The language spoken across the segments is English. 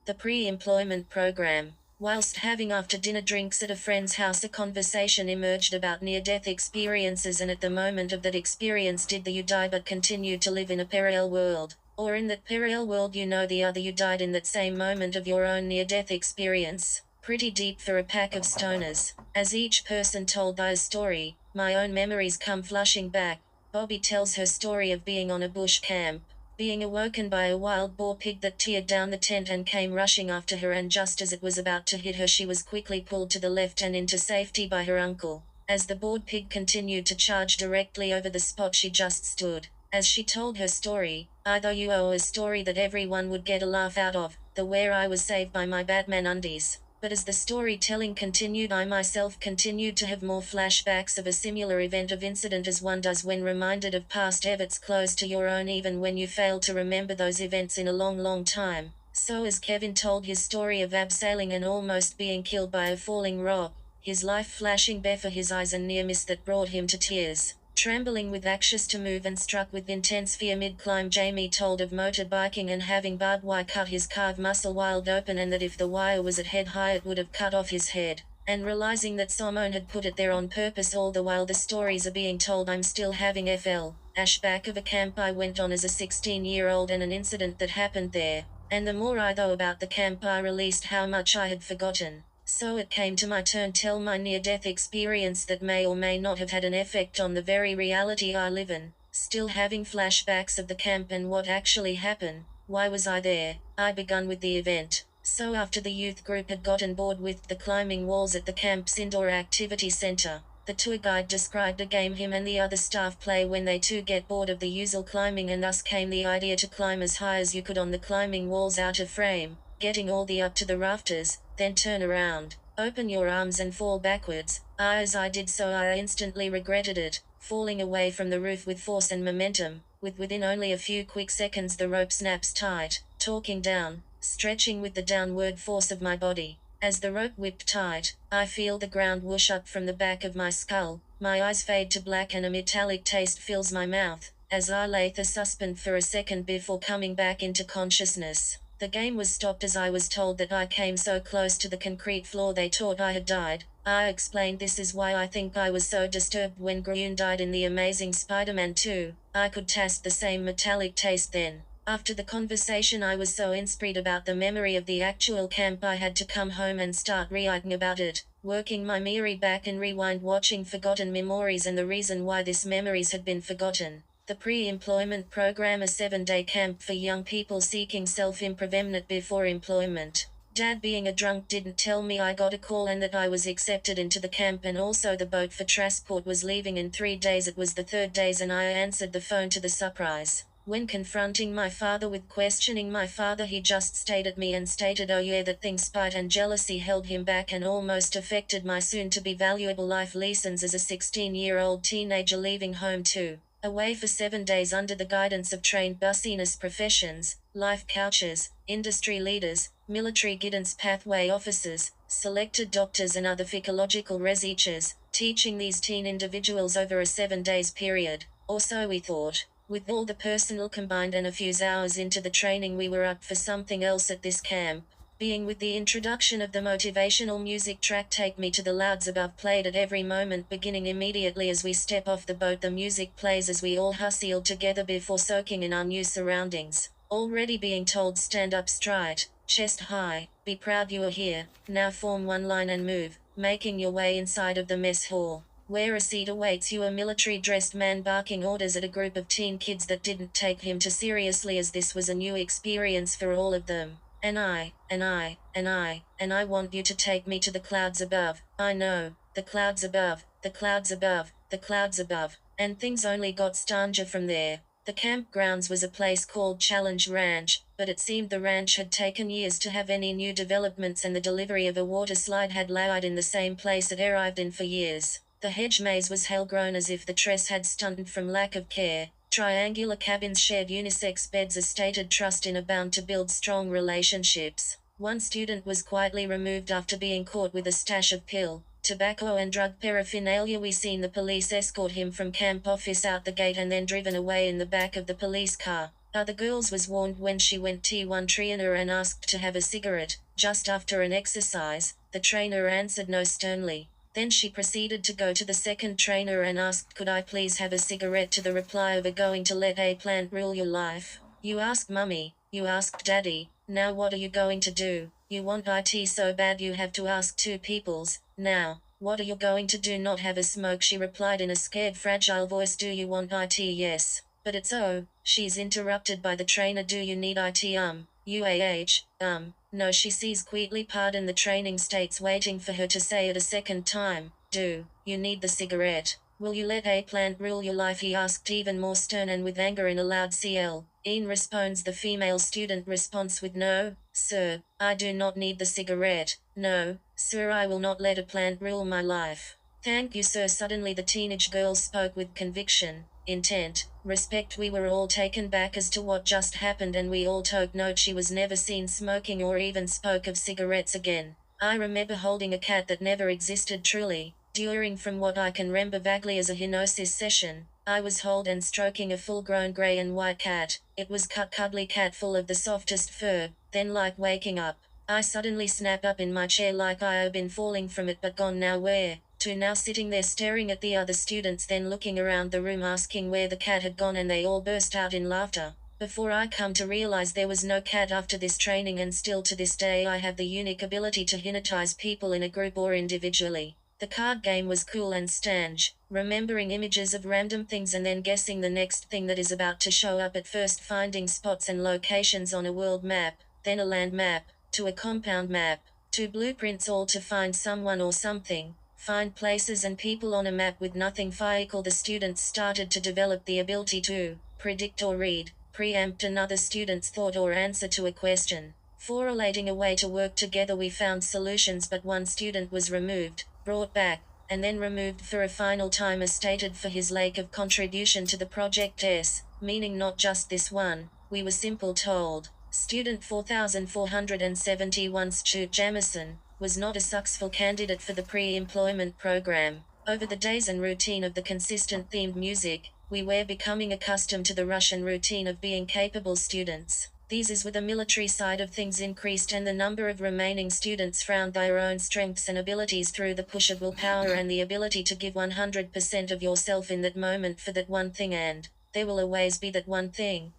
The pre-employment program. Whilst having after-dinner drinks at a friend's house, a conversation emerged about near-death experiences, and at the moment of that experience, did you die but continued to live in a parallel world? Or in that parallel world the other you died in that same moment of your own near-death experience? Pretty deep for a pack of stoners. As each person told their story, my own memories come flushing back. Bobby tells her story of being on a bush camp, being awoken by a wild boar pig that teared down the tent and came rushing after her, and just as it was about to hit her, she was quickly pulled to the left and into safety by her uncle. As the bored pig continued to charge directly over the spot she just stood. As she told her story, I thought you owe a story that everyone would get a laugh out of, the where I was saved by my Batman undies. But as the storytelling continued, I myself continued to have more flashbacks of a similar event of incident as one does when reminded of past efforts close to your own, even when you fail to remember those events in a long time. So as Kevin told his story of abseiling and almost being killed by a falling rock, his life flashing before his eyes, and near miss that brought him to tears. Trembling with anxious to move and struck with intense fear mid-climb, Jamie told of motorbiking and having barbed wire cut his calf muscle wide open, and that if the wire was at head high it would have cut off his head. And realizing that someone had put it there on purpose, all the while the stories are being told, I'm still having ash back of a camp I went on as a 16-year-old, and an incident that happened there. And the more I thought about the camp, I realized how much I had forgotten. So it came to my turn to tell my near-death experience that may or may not have had an effect on the very reality I live in. Still having flashbacks of the camp and what actually happened. Why was I there? I begun with the event. So after the youth group had gotten bored with the climbing walls at the camp's indoor activity center, the tour guide described a game him and the other staff play when they too get bored of the usual climbing, and thus came the idea to climb as high as you could on the climbing walls out of frame, getting all the up to the rafters, then turn around, open your arms and fall backwards. As I did so, I instantly regretted it, falling away from the roof with force and momentum. Within only a few quick seconds the rope snaps tight, talking down, stretching with the downward force of my body. As the rope whipped tight, I feel the ground whoosh up from the back of my skull, my eyes fade to black and a metallic taste fills my mouth, as I lay there suspended for a second before coming back into consciousness. The game was stopped as I was told that I came so close to the concrete floor they thought I had died. I explained this is why I think I was so disturbed when Groon died in The Amazing Spider-Man 2. I could taste the same metallic taste then. After the conversation I was so inspired about the memory of the actual camp I had to come home and start writing about it, working my memory back and rewind, watching forgotten memories and the reason why these memories had been forgotten. The pre-employment program, a 7-day camp for young people seeking self-improvement before employment. Dad being a drunk didn't tell me I got a call and that I was accepted into the camp, and also the boat for transport was leaving in 3 days. It was the 3rd day and I answered the phone to the surprise. When confronting my father with questioning my father, he just stared at me and stated, oh yeah, that thing, spite and jealousy held him back and almost affected my soon-to-be valuable life lessons as a 16-year-old teenager leaving home too. Away for 7 days under the guidance of trained business professions, life coaches, industry leaders, military guidance pathway officers, selected doctors and other psychological researchers, teaching these teen individuals over a 7 days period, or so we thought. With all the personnel combined and a few hours into the training, we were up for something else at this camp. Being with the introduction of the motivational music track Take Me to the Louds Above played at every moment, beginning immediately as we step off the boat. The music plays as we all hustle together before soaking in our new surroundings. Already being told stand up straight, chest high, be proud you are here, now form one line and move, making your way inside of the mess hall, where a seat awaits you, a military-dressed man barking orders at a group of teen kids that didn't take him too seriously, as this was a new experience for all of them. And I want you to take me to the clouds above. I know, the clouds above, the clouds above, the clouds above. And things only got stranger from there. The campgrounds was a place called Challenge Ranch, but it seemed the ranch had taken years to have any new developments, and the delivery of a water slide had laid in the same place it arrived in for years. The hedge maze was hell-grown as if the tress had stunted from lack of care. Triangular cabins shared unisex beds, a stated trust in a bound to build strong relationships. One student was quietly removed after being caught with a stash of pill, tobacco and drug paraphernalia. We seen the police escort him from camp office out the gate and then driven away in the back of the police car. Other girls was warned when she went T1 trainer and asked to have a cigarette, just after an exercise. The trainer answered no sternly. Then she proceeded to go to the second trainer and asked, could I please have a cigarette, to the reply of, are going to let a plant rule your life? You asked mummy, you asked daddy, now what are you going to do? You want it so bad you have to ask two peoples, now, what are you going to do? Not have a smoke, she replied in a scared fragile voice. Do you want it? Yes. But it's she's interrupted by the trainer. Do you need it? No, she says quietly. Pardon, the training states, waiting for her to say it a second time. Do you need the cigarette? Will you let a plant rule your life? He asked, even more stern and with anger in a loud cl. Ian responds. The female student responds with, no, sir, I do not need the cigarette. No, sir, I will not let a plant rule my life. Thank you, sir. Suddenly the teenage girl spoke with conviction, intent, respect. We were all taken back as to what just happened, and we all took note she was never seen smoking or even spoke of cigarettes again. I remember holding a cat that never existed truly. During, from what I can remember vaguely as a hypnosis session, I was holding and stroking a full-grown grey and white cat. It was cuddly cat full of the softest fur. Then, like waking up, I suddenly snapped up in my chair like I had been falling from it, but gone now where? To, now sitting there staring at the other students, then looking around the room asking where the cat had gone, and they all burst out in laughter. Before I come to realize there was no cat after this training, and still to this day I have the unique ability to hypnotize people in a group or individually. The card game was cool and stange, remembering images of random things and then guessing the next thing that is about to show up, at first finding spots and locations on a world map, then a land map, to a compound map, to blueprints, all to find someone or something, find places and people on a map with nothing physical. The students started to develop the ability to predict or read, preempt another student's thought or answer to a question. Formulating a way to work together, we found solutions, but one student was removed, brought back, and then removed for a final time, as stated, for his lack of contribution to the project S, meaning not just this one. We were simple told. Student 4471 Stu Jamison was not a successful candidate for the pre-employment program. Over the days and routine of the consistent themed music, we were becoming accustomed to the rush and routine of being capable students. These, as with the military side of things, increased, and the number of remaining students found their own strengths and abilities through the push of willpower and the ability to give 100% of yourself in that moment for that one thing. And there will always be that one thing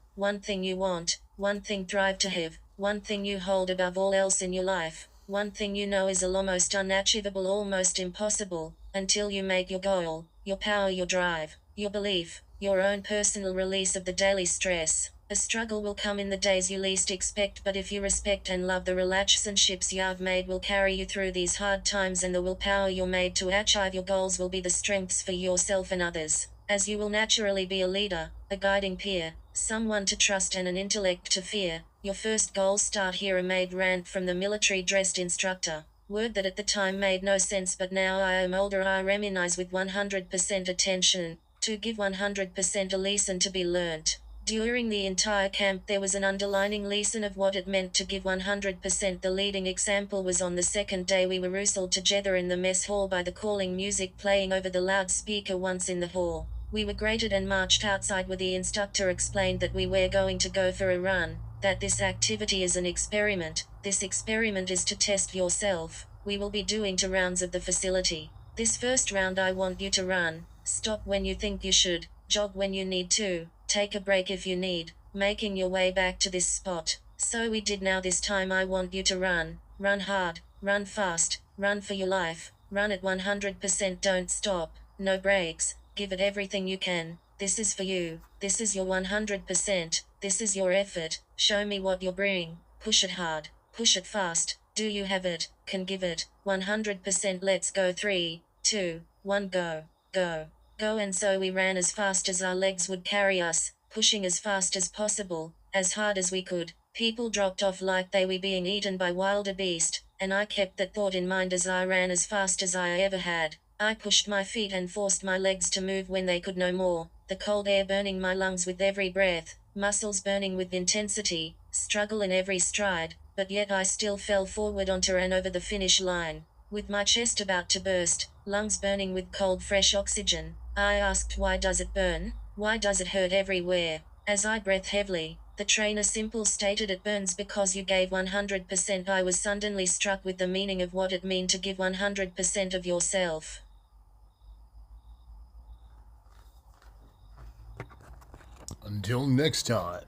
you want, one thing thrive to have, one thing you hold above all else in your life, one thing you know is almost unachievable, almost impossible, until you make your goal, your power, your drive, your belief, your own personal release of the daily stress. A struggle will come in the days you least expect, but if you respect and love the relationships you have made, will carry you through these hard times, and the willpower you're made to achieve your goals will be the strengths for yourself and others, as you will naturally be a leader, a guiding peer, someone to trust and an intellect to fear. Your first goals start here. A maid rant from the military dressed instructor. Word that at the time made no sense, but now I am older I reminisce with 100% attention, to give 100% a lesson to be learnt. During the entire camp there was an underlining lesson of what it meant to give 100%. The leading example was on the second day. We were rustled together in the mess hall by the calling music playing over the loudspeaker once in the hall. We were greeted and marched outside, where the instructor explained that we were going to go for a run, that this activity is an experiment. This experiment is to test yourself. We will be doing 2 rounds of the facility. This first round I want you to run, stop when you think you should, jog when you need to, take a break if you need, making your way back to this spot. So we did. Now this time I want you to run hard, run fast, run for your life, run at 100%, don't stop, no breaks, give it everything you can. This is for you, this is your 100%, this is your effort, show me what you're bringing, push it hard, push it fast, do you have it, can give it, 100%, let's go, 3, 2, 1, go, go. Go. And so we ran as fast as our legs would carry us, pushing as fast as possible, as hard as we could. People dropped off like they were being eaten by wilder beast, and I kept that thought in mind as I ran as fast as I ever had. I pushed my feet and forced my legs to move when they could no more, the cold air burning my lungs with every breath, muscles burning with intensity, struggle in every stride, but yet I still fell forward onto and over the finish line. With my chest about to burst, lungs burning with cold fresh oxygen, I asked, why does it burn? Why does it hurt everywhere? As I breathed heavily, The trainer simple stated, "It burns because you gave 100%. I was suddenly struck with the meaning of what it mean to give 100% of yourself. Until next time.